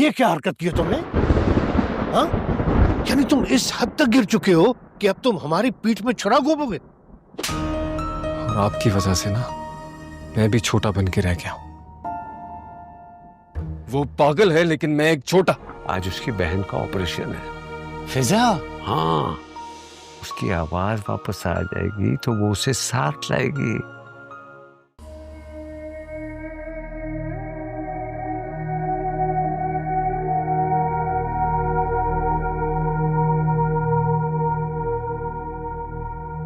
ये क्या हरकत की है तुमने? हाँ? यानी तुम इस हद तक गिर चुके हो कि अब तुम हमारी पीठ में छुरा घोपोगे? और आपकी वजह से ना मैं भी छोटा बन के रह गया हूं। वो पागल है लेकिन मैं एक छोटा। आज उसकी बहन का ऑपरेशन है। फिजा? हाँ, उसकी आवाज वापस आ जाएगी तो वो उसे साथ लाएगी।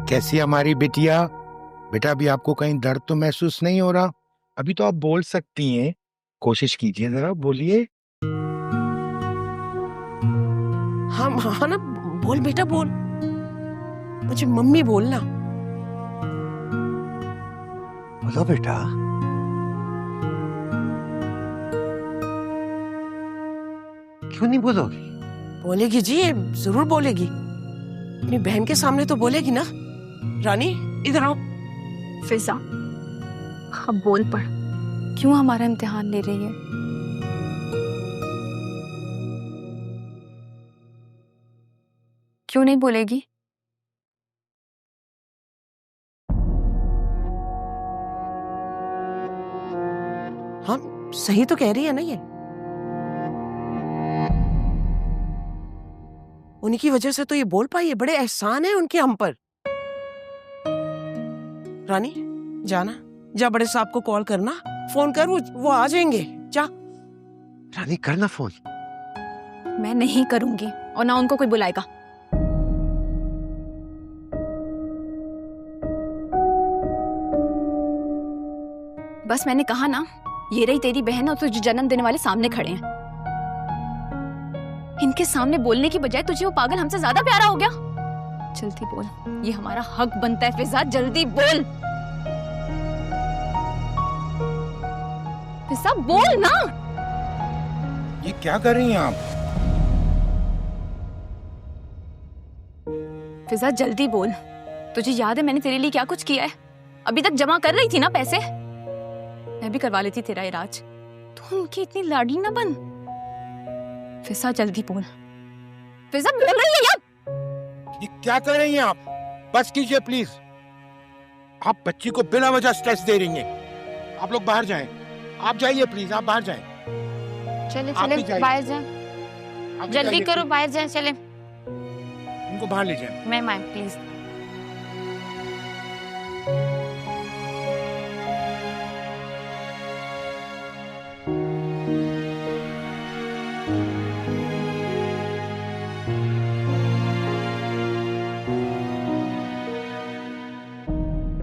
कैसी हमारी बिटिया? बेटा अभी आपको कहीं दर्द तो महसूस नहीं हो रहा? अभी तो आप बोल सकती हैं, कोशिश कीजिए जरा, बोलिए। हाँ हाँ ना, बोल बेटा बोल, मुझे मम्मी बोलना। बोलो बेटा। क्यों नहीं बोलोगी? बोलेगी जी, ये जरूर बोलेगी। अपनी बहन के सामने तो बोलेगी ना। रानी इधर आओ। फिजा, अब बोल पड़, क्यों हमारा इम्तिहान ले रही है? क्यों नहीं बोलेगी? हम सही तो कह रही है ना ये। उन्हीं की वजह से तो ये बोल पाई है। बड़े एहसान है उनके हम पर। रानी जाना, जा बड़े साहब को कॉल करना, फोन कर, वो आ जाएंगे। जा रानी करना फोन। मैं नहीं करूंगी और ना उनको कोई बुलाएगा। बस मैंने कहा ना, ये रही तेरी बहन और तुझे जन्म देने वाले सामने खड़े हैं। इनके सामने बोलने की बजाय तुझे वो पागल हमसे ज्यादा प्यारा हो गया। जल्दी बोल, ये हमारा हक बनता है। फिजा जल्दी बोल, फिजा बोल ना। ये क्या कर रही हैं आप? फिजा जल्दी बोल, तुझे याद है मैंने तेरे लिए क्या कुछ किया है? अभी तक जमा कर रही थी ना पैसे, मैं भी करवा लेती तेरा इलाज। तू उनकी इतनी लाडली ना बन। फिजा जल्दी बोल, फिजा बोल रही है यार। ये क्या कर रही हैं आप? बस कीजिए प्लीज। आप बच्ची को बिना वजह स्ट्रेस दे रही हैं। आप लोग बाहर जाएं। आप जाइए प्लीज, आप बाहर जाएं। चले आप भी चले जाइए। बाहर जाए, आप भी जल्दी जाइए, करो, प्लीज। बाहर जाए। चले उनको बाहर ले जाएं। मैम आए प्लीज।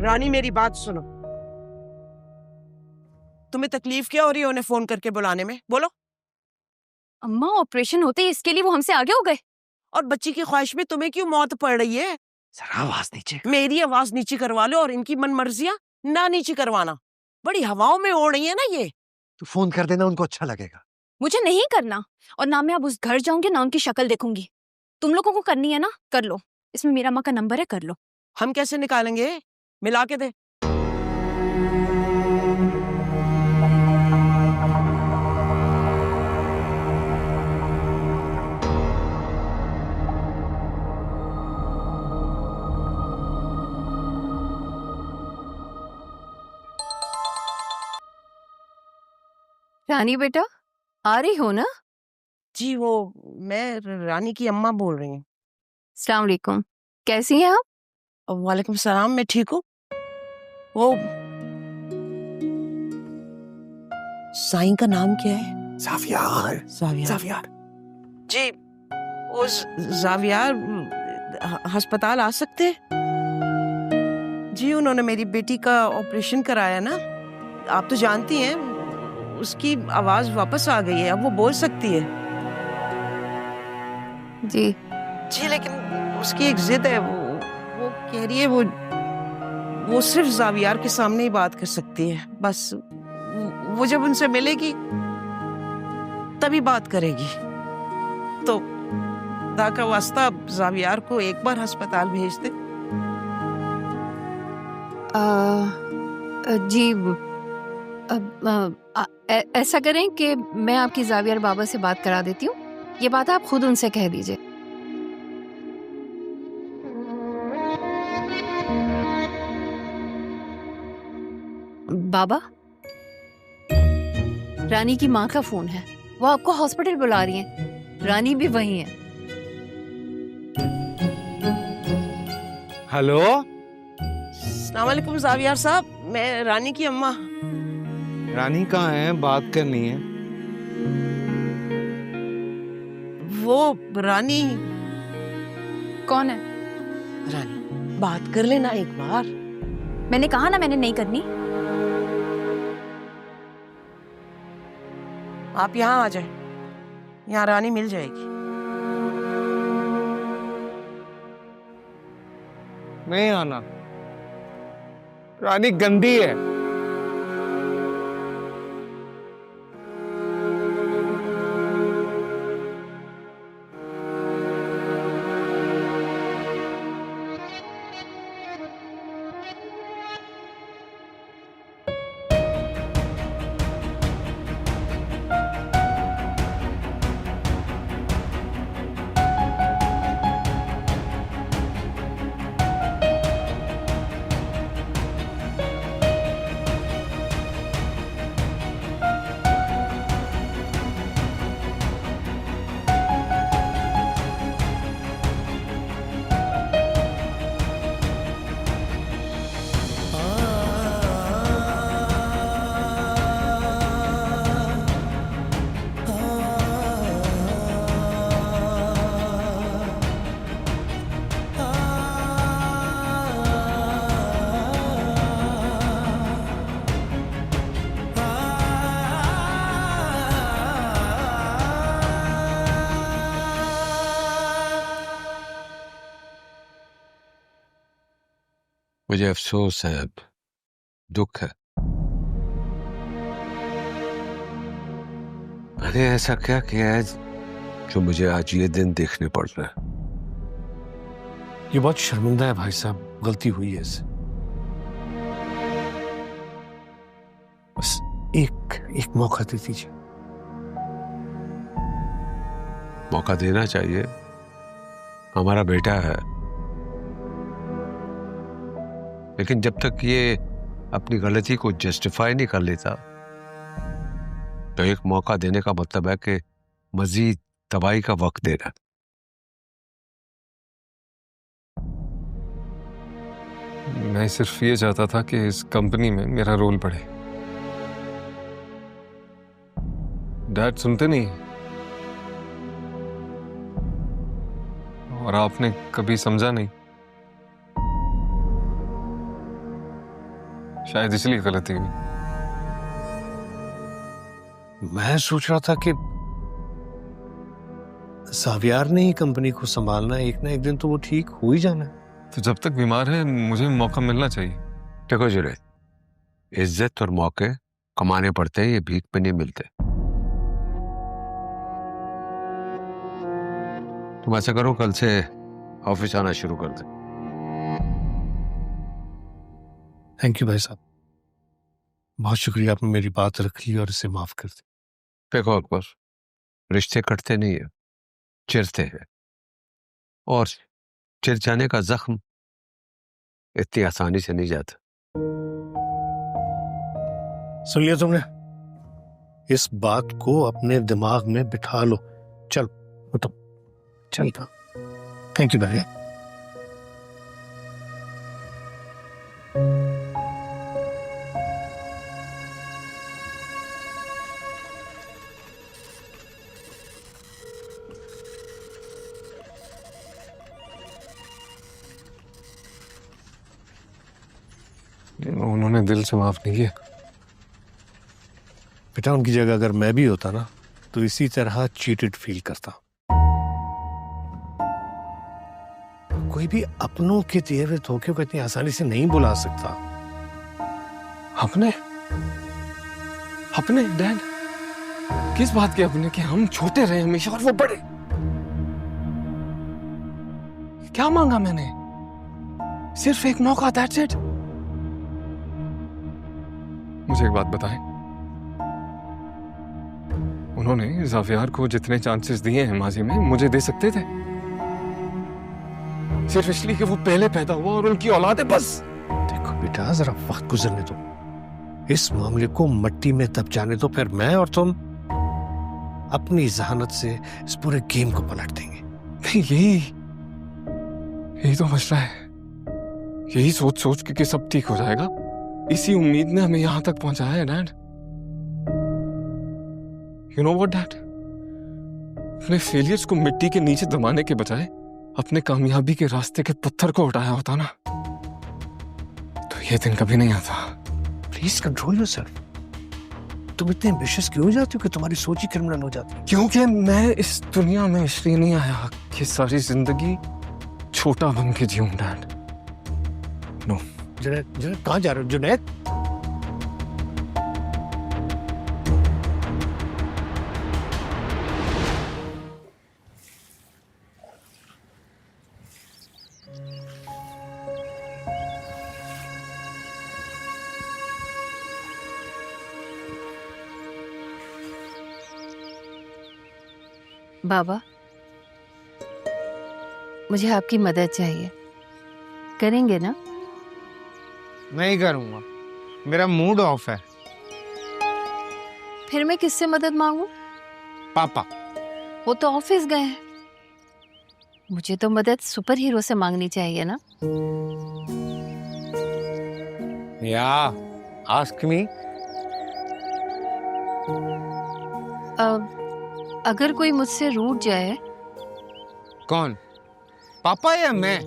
रानी मेरी बात सुनो। तुम्हें तकलीफ क्या हो रही है उन्हें फोन करके बुलाने में? बोलो। अम्मा ऑपरेशन होते ही इसके लिए वो हमसे आगे हो गए। और बच्ची की ख्वाहिश में तुम्हें क्यों मौत पड़ रही है? जरा आवाज नीचे। मेरी आवाज नीचे करवा लो और इनकी मनमर्जियां ना नीचे करवाना। बड़ी हवाओं में ओढ़ रही है ना ये। तू फोन कर देना, उनको अच्छा लगेगा। मुझे नहीं करना, और ना मैं अब उस घर जाऊंगी ना उनकी शक्ल देखूंगी। तुम लोगों को करनी है ना, कर लो। इसमें मेरा माँ का नंबर है, कर लो। हम कैसे निकालेंगे? मिला के दे। रानी बेटा, आ रही हो ना? जी वो मैं रानी की अम्मा बोल रही हूँ। अस्सलाम वालेकुम, कैसी हैं आप? वालेकुम सलाम, मैं ठीक हूँ। वो साईं का नाम क्या है? जावियार। जावियार। जावियार। जी वो जावियार अस्पताल आ सकते हैं? जी उन्होंने मेरी बेटी का ऑपरेशन कराया ना, आप तो जानती हैं, उसकी आवाज वापस आ गई है, अब वो बोल सकती है। जी जी लेकिन उसकी एक जिद है, वो कह रही है वो सिर्फ जावियार के सामने ही बात कर सकती है। बस वो जब उनसे मिलेगी तभी बात करेगी। तो खुदा का वास्ता जावियार को एक बार अस्पताल भेज दे। जी ऐसा करें कि मैं आपकी जावियर बाबा से बात करा देती हूँ, ये बात आप खुद उनसे कह दीजिए। बाबा, रानी की माँ का फोन है, वो आपको हॉस्पिटल बुला रही हैं। रानी भी वही है। हेलो, अस्सलाम वालेकुम जावियार साहब, मैं रानी की अम्मा। रानी कहाँ है? बात करनी है। वो रानी कौन है? रानी बात कर लेना एक बार। मैंने कहा ना मैंने नहीं करनी। आप यहाँ आ जाए, यहाँ रानी मिल जाएगी। नहीं आना, रानी गंदी है। मुझे अफसोस है, अब दुख है। मैंने ऐसा क्या किया है जो मुझे आज ये दिन देखने पड़ रहा है? ये बहुत शर्मिंदा है भाई साहब, गलती हुई है इससे। बस एक मौका दे दीजिए। मौका देना चाहिए, हमारा बेटा है। लेकिन जब तक ये अपनी गलती को जस्टिफाई नहीं कर लेता, तो एक मौका देने का मतलब है कि मजीद तबाही का वक्त देना। मैं सिर्फ ये चाहता था कि इस कंपनी में मेरा रोल बढ़े। डैड सुनते नहीं, और आपने कभी समझा नहीं। शायद इसलिए गलती हुई। मैं सोच रहा था कि जावियार ने ही कंपनी को संभालना है, एक ना एक दिन तो वो ठीक हो ही जाना है। तो जब तक बीमार है मुझे मौका मिलना चाहिए। देखो जुनैद, इज्जत और मौके कमाने पड़ते हैं, ये भीख पे नहीं मिलते। तुम ऐसा करो, कल से ऑफिस आना शुरू कर दे। थैंक यू भाई साहब, बहुत शुक्रिया, आपने मेरी बात रख ली और इसे माफ कर दी। देखो अकबर, रिश्ते कटते नहीं है, चिरते हैं। और चिर जाने का जख्म इतनी आसानी से नहीं जाता। सुन लिया तुमने? इस बात को अपने दिमाग में बिठा लो। चल उठो, चल। थैंक यू भाई। उन्होंने दिल से माफ नहीं किया। बेटा, उनकी जगह अगर मैं भी होता ना, तो इसी तरह चीटेड फील करता। कोई भी अपनों के दिए हुए धोखे को इतनी आसानी से नहीं बुला सकता। अपने अपने डैड, किस बात के अपने? कि हम छोटे रहे हमेशा और वो बड़े। क्या मांगा मैंने? सिर्फ एक मौका, दैट्स इट। मुझे एक बात बताएं, उन्होंने जावियार को जितने चांसेस दिए हैं माजी में मुझे दे सकते थे, सिर्फ इसलिए कि वो पहले पैदा हुआ और उनकी औलाद है, बस। देखो बेटा, जरा वक्त गुजरने दो, इस मामले को मट्टी में दब जाने दो, फिर मैं और तुम अपनी जहानत से इस पूरे गेम को पलट देंगे। नहीं, यही तो मसला है। यही सोच सोच के कि सब ठीक हो जाएगा, इसी उम्मीद ने हमें यहां तक पहुंचाया है dad. You know what dad, अपने फेलियर्स को मिट्टी के नीचे दबाने के बजाय अपने कामयाबी के रास्ते के पत्थर को उठाया होता ना, तो ये दिन कभी नहीं आता। Please control yourself. तुम इतने एम्बिशियस क्यों हो जाते हो कि तुम्हारी सोच ही क्रिमिनल हो जाती है? क्योंकि मैं इस दुनिया में इसलिए नहीं आया कि सारी जिंदगी छोटा बन के जीऊं डैड। नो। जुनैद, जुनैद कहाँ जा रहे हो जुनैद? बाबा, मुझे आपकी मदद चाहिए, करेंगे ना? नहीं करूंगा, मेरा मूड ऑफ है। फिर मैं किससे मदद मांगू? पापा। वो तो ऑफिस गए हैं। मुझे तो मदद सुपर हीरो से मांगनी चाहिए ना। या आस्क मी। अगर कोई मुझसे रूठ जाए। कौन, पापा या मैं?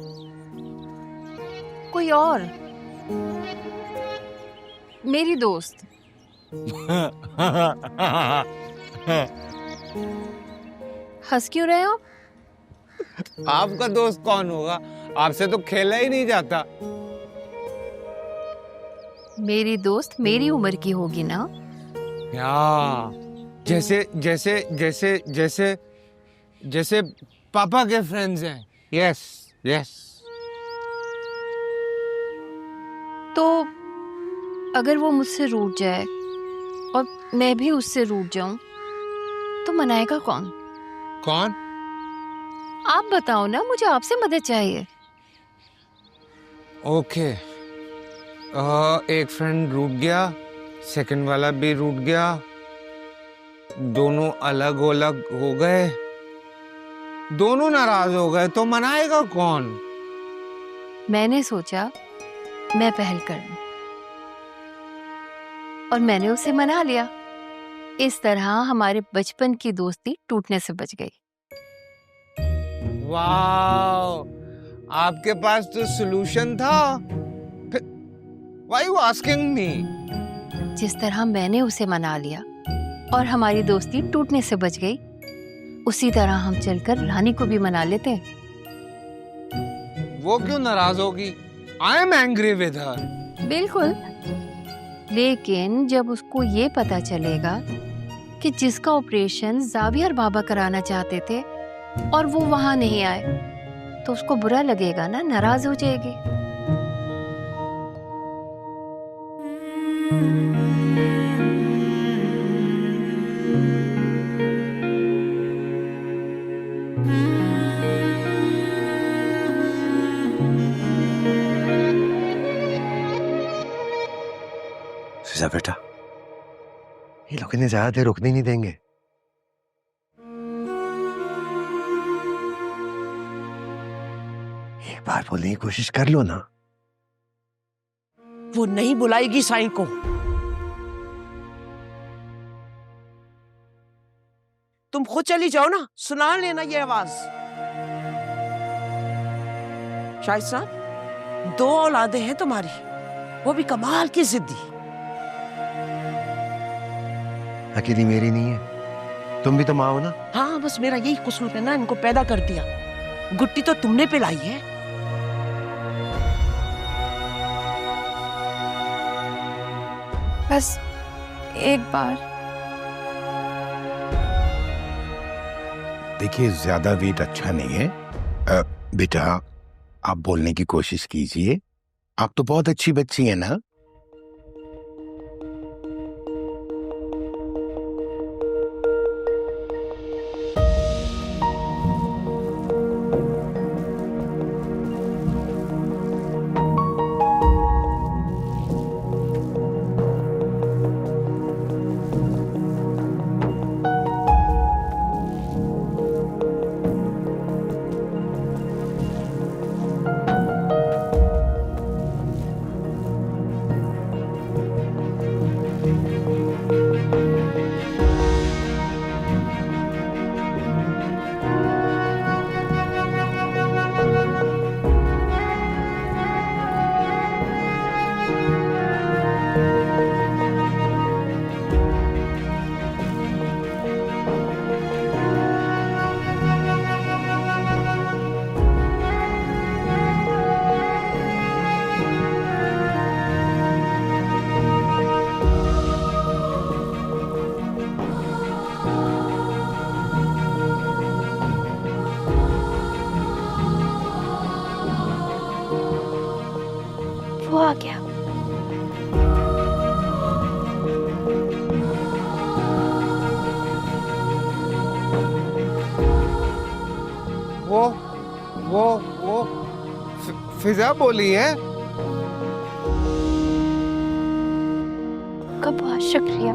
कोई और, मेरी दोस्त। हंस क्यों रहे हो? आपका दोस्त कौन होगा? आपसे तो खेला ही नहीं जाता। मेरी दोस्त मेरी उम्र की होगी ना। या जैसे जैसे जैसे जैसे जैसे पापा के फ्रेंड्स हैं। Yes yes. तो अगर वो मुझसे रूठ जाए और मैं भी उससे रूठ जाऊं तो मनाएगा कौन? कौन? आप बताओ ना, मुझे आपसे मदद चाहिए। ओके, एक फ्रेंड रूठ गया, सेकंड वाला भी रूठ गया, दोनों अलग अलग हो गए, दोनों नाराज हो गए, तो मनाएगा कौन? मैंने सोचा मैं पहल करूं और मैंने उसे मना लिया। इस तरह हमारे बचपन की दोस्ती टूटने से बच गई। वाह, आपके पास तो सॉल्यूशन था। Why you asking me? जिस तरह मैंने उसे मना लिया और हमारी दोस्ती टूटने से बच गई, उसी तरह हम चलकर रानी को भी मना लेते। वो क्यों नाराज होगी? I am angry with her. बिल्कुल, लेकिन जब उसको ये पता चलेगा कि जिसका ऑपरेशन जावियर बाबा कराना चाहते थे और वो वहां नहीं आए, तो उसको बुरा लगेगा ना, नाराज हो जाएगी। फिजा बेटा, ये लोग इन्हें ज्यादा देर रुकने नहीं देंगे। एक बार बोलने की कोशिश कर लो ना। वो नहीं बुलाएगी साईं को। तुम खुद चली जाओ ना, सुना लेना ये आवाज। शाहिद साहब, 2 औलादें हैं तुम्हारी, वो भी कमाल की जिद्दी। अकेली मेरी नहीं है, तुम भी तो माँ हो ना। हाँ, बस मेरा यही कसूर है ना, इनको पैदा कर दिया। गुट्टी तो तुमने पिलाई है। बस एक बार। देखिए, ज्यादा वेट अच्छा नहीं है। बेटा, आप बोलने की कोशिश कीजिए। आप तो बहुत अच्छी बच्ची है ना। गया। वो फिजा बोली है। आपका बहुत शुक्रिया।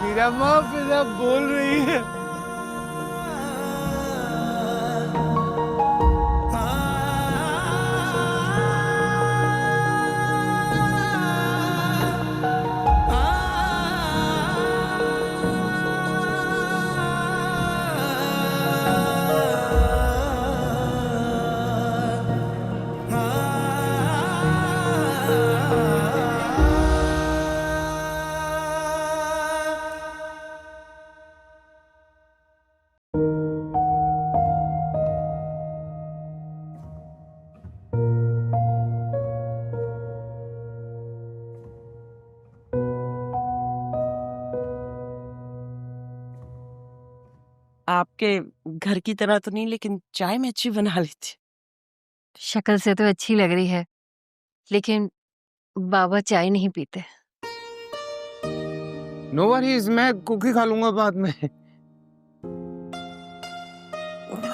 मेरा माँ फिजा बोल रही है। आपके घर की तरह तो नहीं, लेकिन चाय मैं अच्छी बना लेती। शक्ल से तो अच्छी लग रही है, लेकिन बाबा चाय नहीं पीते। नो वरीज, मैं कुकी खा लूंगा बाद में।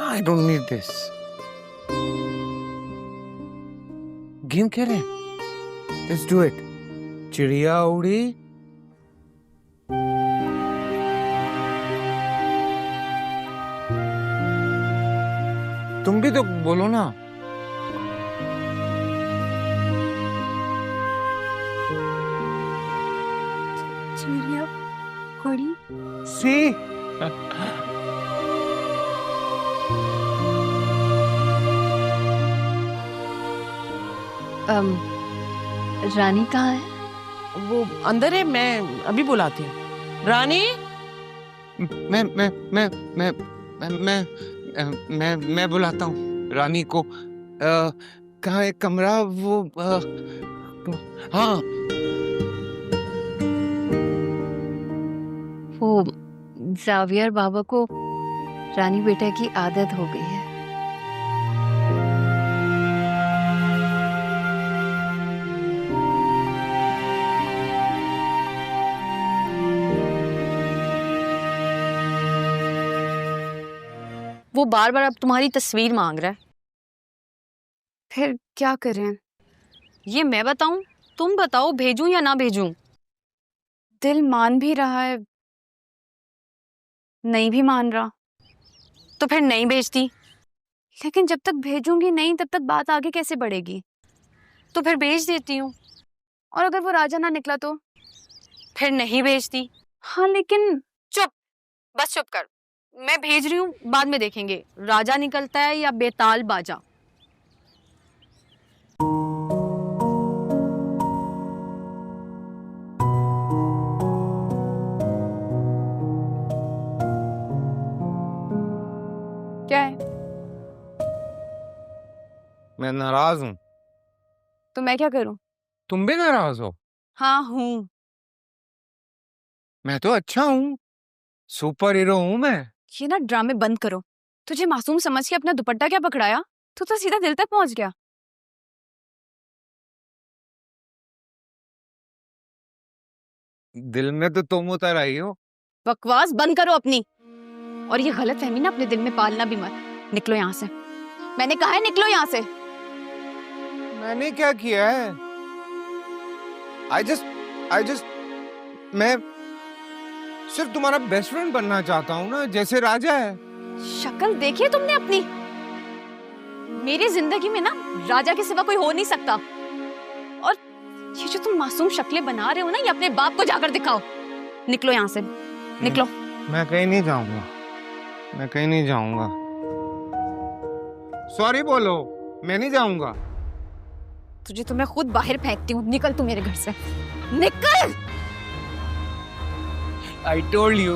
I don't need this. Game खेलें? Let's do it. चिड़िया उड़ी, तुम भी तो बोलो ना। चिड़िया उड़ी। सी रानी कहाँ है? वो अंदर है, मैं अभी बुलाती हूँ। रानी, मैं बुलाता हूँ रानी को। कहाँ है कमरा? वो हाँ, वो जावियर बाबा को रानी बेटा की आदत हो गई है। वो बार बार अब तुम्हारी तस्वीर मांग रहा है। फिर क्या करें? ये मैं बताऊं? तुम बताओ, भेजूं या ना भेजूं? दिल मान भी रहा है, नहीं भी मान रहा। तो फिर नहीं भेजती। लेकिन जब तक भेजूंगी नहीं, तब तक बात आगे कैसे बढ़ेगी? तो फिर भेज देती हूँ। और अगर वो राजा ना निकला तो फिर नहीं भेजती। हाँ लेकिन चुप, बस चुप कर। मैं भेज रही हूँ, बाद में देखेंगे राजा निकलता है या बेताल बाजा। क्या है? मैं नाराज हूँ। तो मैं क्या करूं? तुम भी नाराज हो? हाँ हूँ। मैं तो अच्छा हूँ, सुपर हीरो हूँ मैं। ये ना ड्रामे बंद करो। तुझे मासूम समझ के अपना दुपट्टा क्या पकड़ाया? तू तो सीधा दिल तक पहुंच गया। दिल में तो तुम उतर आई हो। बकवास बंद करो अपनी। और ये गलत फहमी ना अपने दिल में पालना भी मत। निकलो यहाँ से। मैंने कहा है निकलो यहाँ से। मैंने क्या किया है? I just मैं सिर्फ तुम्हारा बेस्ट फ्रेंड बनना चाहता हूँ ना, जैसे राजा है। शक्ल देखी है तुमने अपनी? मेरी जिंदगी में ना राजा के सिवा कोई हो नहीं सकता। और ये जो तुम मासूम शक्लें बना रहे हो ना, ये अपने बाप को जाकर दिखाओ। निकलो यहाँ से, निकलो। मैं कहीं नहीं जाऊंगा, मैं कहीं नहीं जाऊंगा। सॉरी बोलो, मैं नहीं जाऊंगा। तुझे तो मैं खुद बाहर फेंकती हूँ। निकल तू मेरे घर से, निकल। I told you,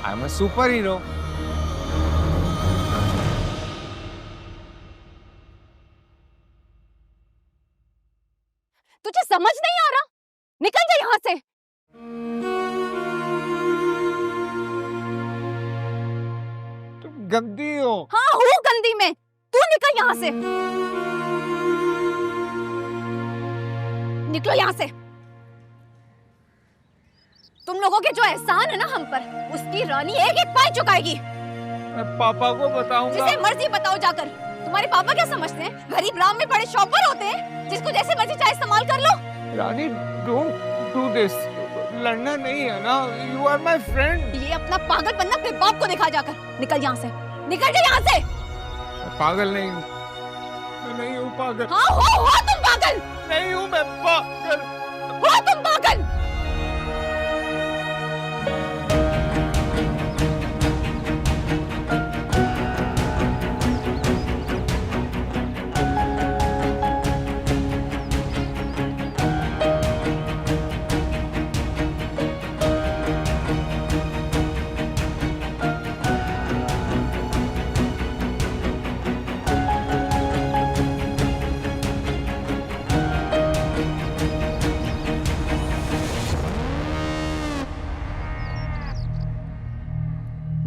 I am a super hero. तुझे समझ नहीं आ रहा? निकल जा यहाँ से। तुम गंदी हो। हाँ हूँ गंदी में। तू निकल यहाँ से। निकलो यहाँ से। तुम लोगों के जो एहसान है ना हम पर, उसकी रानी एक एक पाई चुकाएगी। मैं पापा को बताऊंगा। जिसे मर्जी बताओ जाकर। तुम्हारे पापा क्या समझते हैं? गरीब राम में बड़े शॉपर होते हैं, जिसको जैसे मर्जी चाहे इस्तेमाल कर लो। रानी डोंट डू दिस। लड़ना नहीं है ना, यू आर माय फ्रेंड। ये अपना पागलपन अपने बाप को दिखा जाकर। निकल यहाँ से, निकल जा यहाँ से। मैं पागल नहीं हूँ, मैं नहीं हूँ पागल। हाँ हो तुम पागल। नहीं हूँ मैं पागल। हो तुम पागल।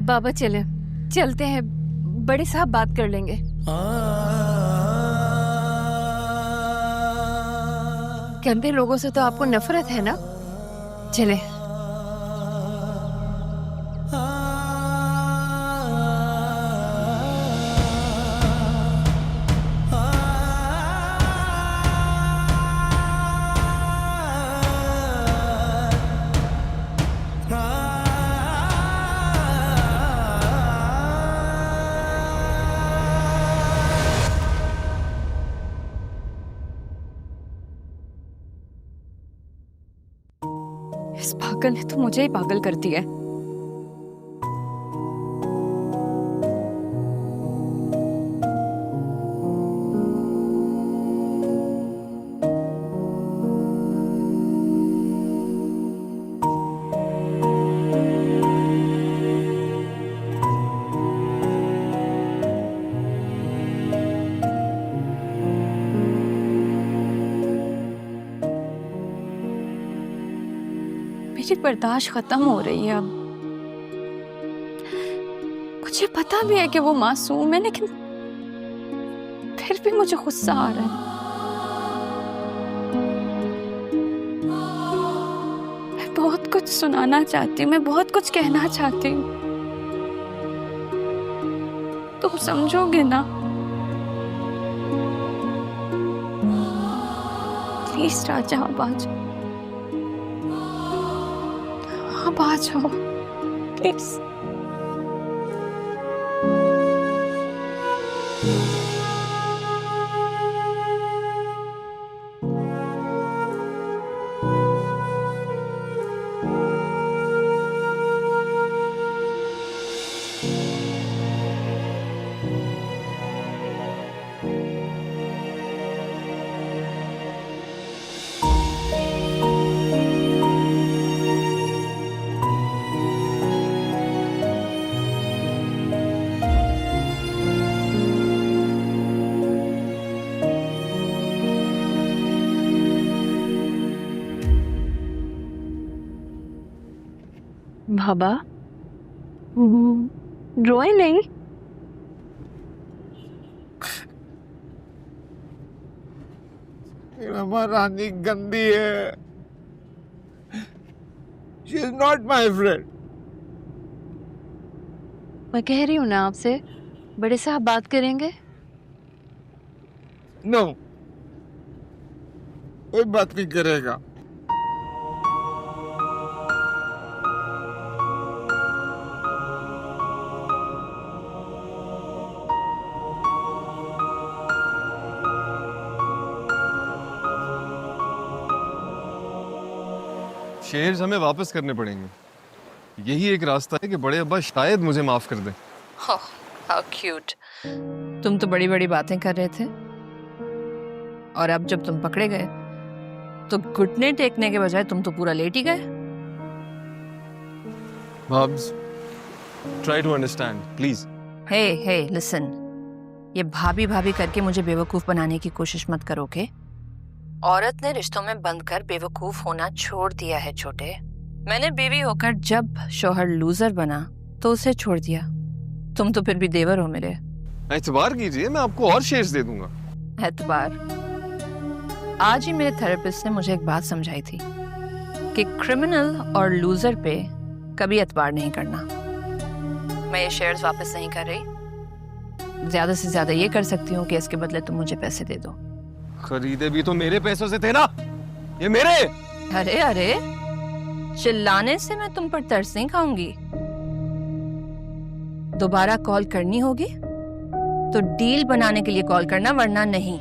बाबा चलते हैं, बड़े साहब बात कर लेंगे। गंदे लोगों से तो आपको नफरत है ना? चले। इस पागल ने तो मुझे ही पागल कर दिया है। मेरी बर्दाश्त खत्म हो रही है अब। मुझे पता भी है कि वो मासूम है, लेकिन फिर भी मुझे गुस्सा आ रहा है। मैं बहुत कुछ सुनाना चाहती हूँ, मैं बहुत कुछ कहना चाहती हूँ। तुम समझोगे ना? प्लीज राजा अब आ जाओ, अब आ जाओ प्लीज। बाबा रोए नहीं। रमा रानी गंदी है। She is not my friend. मैं कह रही हूँ ना आपसे, बड़े साहब बात करेंगे। No, कोई बात नहीं करेगा। शेयर्स हमें वापस करने पड़ेंगे। यही एक रास्ता है कि बड़े अब्बा शायद मुझे माफ कर दें। How cute. तुम तो बड़ी बड़ी बातें कर रहे थे, और अब जब तुम पकड़े गए तो घुटने टेकने के बजाय तुम तो पूरा लेट ही गए। भाब्स, Try to understand, please. Hey listen, ये भाभी भाभी करके मुझे बेवकूफ बनाने की कोशिश मत करो, ओके? औरत ने रिश्तों में बंद कर बेवकूफ होना छोड़ दिया है छोटे। मैंने बीवी होकर जब शौहर लूजर बना तो उसे छोड़ दिया। तुम तो फिर भी देवर हो मेरे। एतबार कीजिए, मैं आपको और शेयर्स दे दूंगा। एतबार? आज ही मेरे थेरेपिस्ट ने मुझे एक बात समझाई थी कि क्रिमिनल और लूजर पे कभी एतबार नहीं करना। मैं ये शेयर्स वापस नहीं कर रही। ज्यादा से ज्यादा ये कर सकती हूँ कि इसके बदले तुम मुझे पैसे दे दो। खरीदे भी तो मेरे पैसों से थे ना, ये मेरे। अरे अरे, चिल्लाने से मैं तुम पर तरस नहीं खाऊंगी। दोबारा कॉल करनी होगी तो डील बनाने के लिए कॉल करना, वरना नहीं।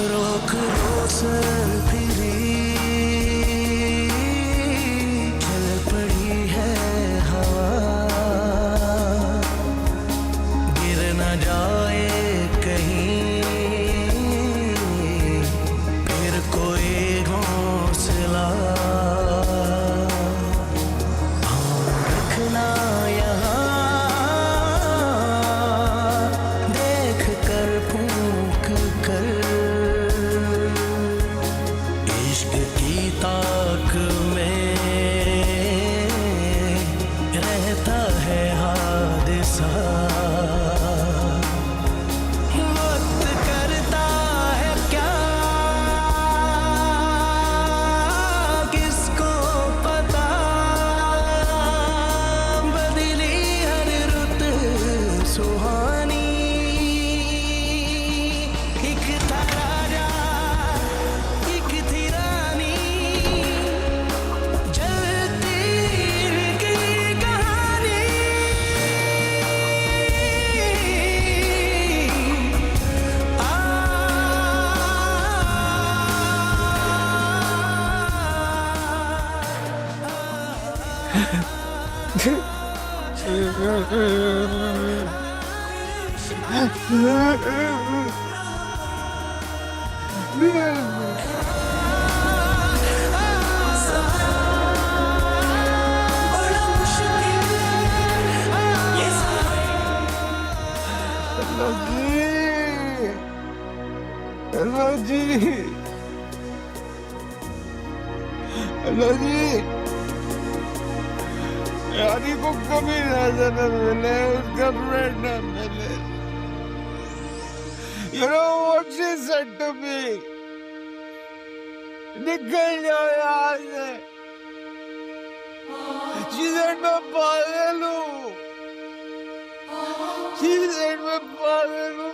रोक लो सर फिरी चल पड़ी है हवा, गिर न जाए कहीं फिर कोई हौसला, रखना यहाँ देख कर फूंक कर ताक में रहता है हादसा, वक्त करता है क्या किसको पता, बदली हर रुत सुहानी, एक था राजा एक थी रानी, यानी को कभी नजर न मिले, उसका फ्रेंड न मिले। You know what she said to me? निकल जाओ यहाँ से। She said मैं पागल हूँ। She said मैं पागल हूँ,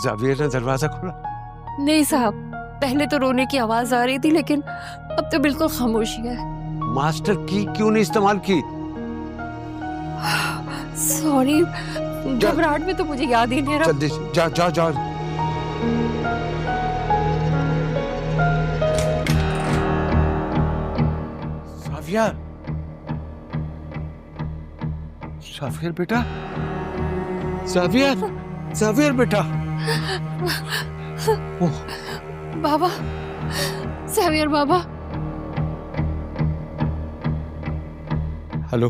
जावियर ने दरवाजा खोला? नहीं साहब, पहले तो रोने की आवाज आ रही थी, लेकिन अब तो बिल्कुल खामोशी है। मास्टर की क्यों नहीं इस्तेमाल की? सॉरी, घबराहट में तो मुझे याद ही नहीं रहा। जल्दी जा जा जा। जावियर, जावियर बेटा, जावियर, जावियर बेटा। बाबा, ज़ावियर बाबा, हेलो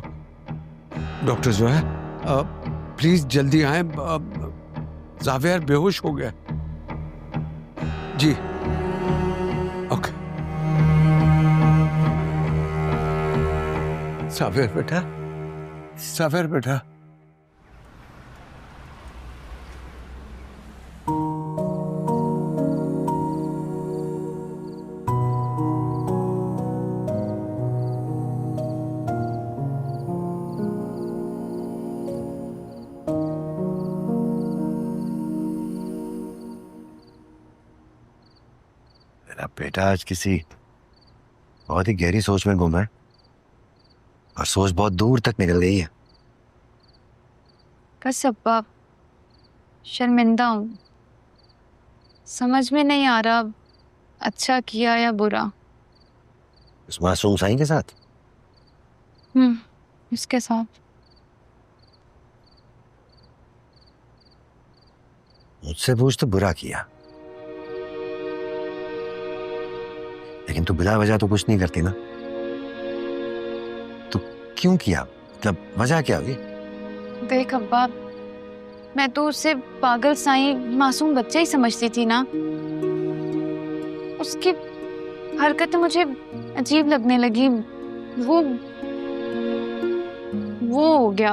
डॉक्टर जो है, प्लीज जल्दी आए। जावेर बेहोश हो गया। जी ओके। जावेर बेटा, जावेर बेटा। मेरा बेटा आज किसी बहुत ही गहरी सोच में गुम है और सोच बहुत दूर तक निकल गई है। कसब्बा, शर्मिंदा हूँ। समझ में नहीं आ रहा अच्छा किया या बुरा। उस मासूम साईं के साथ इसके साथ मुझसे पूछ तो बुरा किया, लेकिन तू बिना वजह तो कुछ नहीं करती ना। तो क्यों किया, मतलब वजह क्या हुई? देख अब्बा, मैं तो उसे पागल साईं मासूम बच्चा ही समझती थी ना। उसकी हरकतें मुझे अजीब लगने लगी। वो हो गया।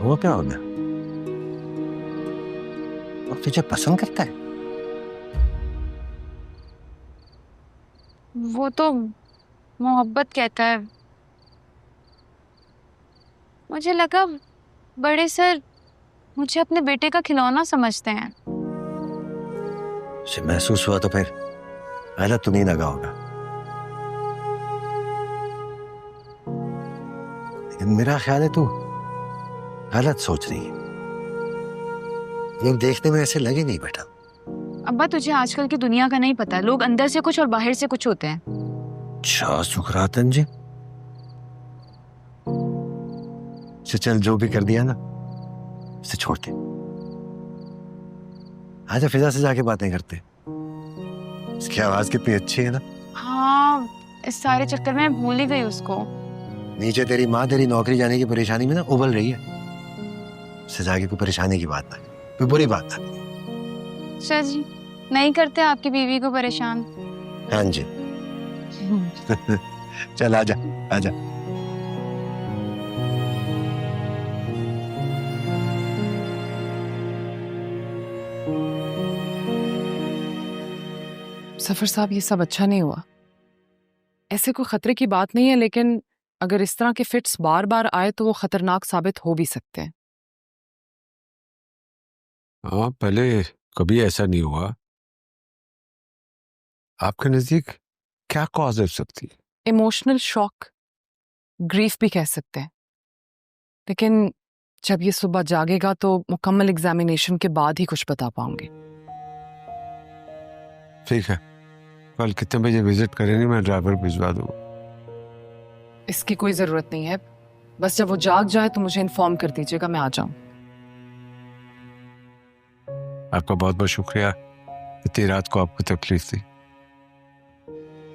वो क्या हो गया? वो तुझे पसंद करता है? वो तो मोहब्बत कहता है। मुझे लगा बड़े सर मुझे अपने बेटे का खिलौना समझते हैं। उसे महसूस हुआ तो फिर गलत तो नहीं लगा होगा, लेकिन मेरा ख्याल है तू गलत सोच रही है। लोग देखने में ऐसे लगे नहीं बेटा। अब्बा, तुझे आजकल की दुनिया का नहीं पता। लोग अंदर से कुछ और बाहर से कुछ होते हैं। अच्छा सुखरातन जी, चल जो भी कर दिया ना उसे छोड़ते, आजा फिजा से जाके बातें करते। इसकी आवाज कितनी अच्छी है ना। हाँ, इस सारे चक्कर में भूल ही गई उसको। नीचे तेरी माँ तेरी नौकरी जाने की परेशानी में ना उबल रही है। उससे जाके कोई परेशानी की बात ना, कोई बुरी बात ना। अच्छा जी, नहीं करते आपकी बीवी को परेशान? हाँ जी। चल आजा आजा। सफर साहब, ये सब अच्छा नहीं हुआ। ऐसे कोई खतरे की बात नहीं है, लेकिन अगर इस तरह के फिट्स बार बार आए तो वो खतरनाक साबित हो भी सकते हैं। हाँ, पहले कभी ऐसा नहीं हुआ। आपके नजदीक क्या कॉज हो सकती है? इमोशनल शॉक, ग्रीफ भी कह सकते हैं। लेकिन जब ये सुबह जागेगा तो मुकम्मल एग्जामिनेशन के बाद ही कुछ बता पाऊंगी। ठीक है, कल कितने बजे विजिट करेंगे? मैं ड्राइवर भिजवा दूंगा। इसकी कोई जरूरत नहीं है, बस जब वो जाग जाए तो मुझे इन्फॉर्म कर दीजिएगा, मैं आ जाऊं। आपका बहुत बहुत शुक्रिया, इतनी रात को आपको तकलीफ दी।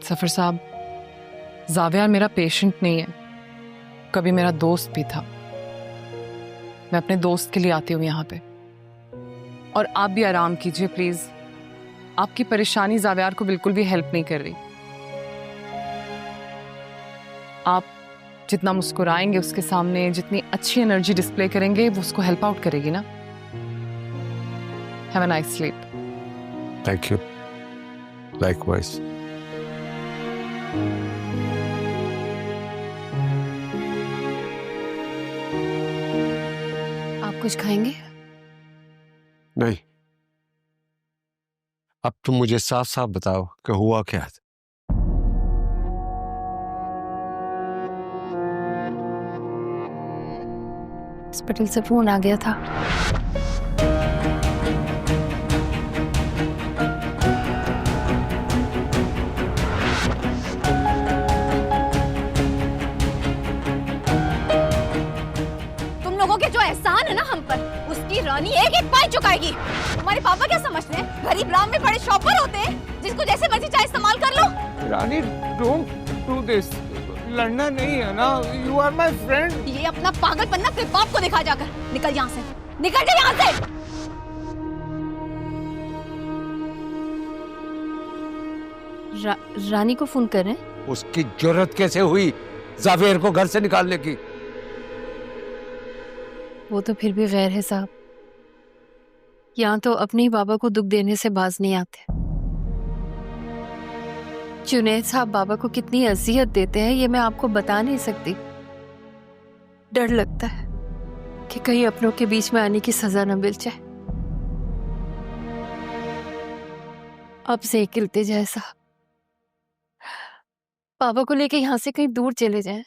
सफर साहब, जावियार मेरा पेशेंट नहीं है, कभी मेरा दोस्त भी था। मैं अपने दोस्त के लिए आती हूँ यहाँ पे। और आप भी आराम कीजिए प्लीज। आपकी परेशानी जावियार को बिल्कुल भी हेल्प नहीं कर रही। आप जितना मुस्कुराएंगे उसके सामने, जितनी अच्छी एनर्जी डिस्प्ले करेंगे, वो उसको हेल्प आउट करेगी ना। Have a nice sleep. Thank you, likewise. आप कुछ खाएंगे? नहीं, अब तुम मुझे साफ साफ बताओ कि हुआ क्या था। हॉस्पिटल से फोन आ गया था। तुम लोग लोगों के जो एहसान है ना हम पर, उसकी रानी एक एक पाई चुकाएगी। हमारे पापा क्या समझते हैं? गरीब राम में बड़े शॉपर होते हैं जिसको जैसे मर्जी चाहे इस्तेमाल कर लो। रानी डोंट डू दिस, लड़ना नहीं है ना, यू आर माय फ्रेंड। ये अपना पागलपन ना अपने बाप को दिखा जाकर। निकल यहाँ से, निकल जा यहाँ से। रानी को फोन कर रहे हैं? उसकी जरूरत कैसे हुई जावेर को घर से निकालने की? वो तो फिर भी गैर है साहब, यहाँ तो अपने ही बाबा को दुख देने से बाज नहीं आते। जुनैद साहब बाबा को कितनी अजियत देते हैं ये मैं आपको बता नहीं सकती। डर लगता है कि कहीं अपनों के बीच में आने की सजा न मिल जाए। अब से खिलते जाए साहब, बाबा को लेके यहाँ से कहीं दूर चले जाएं।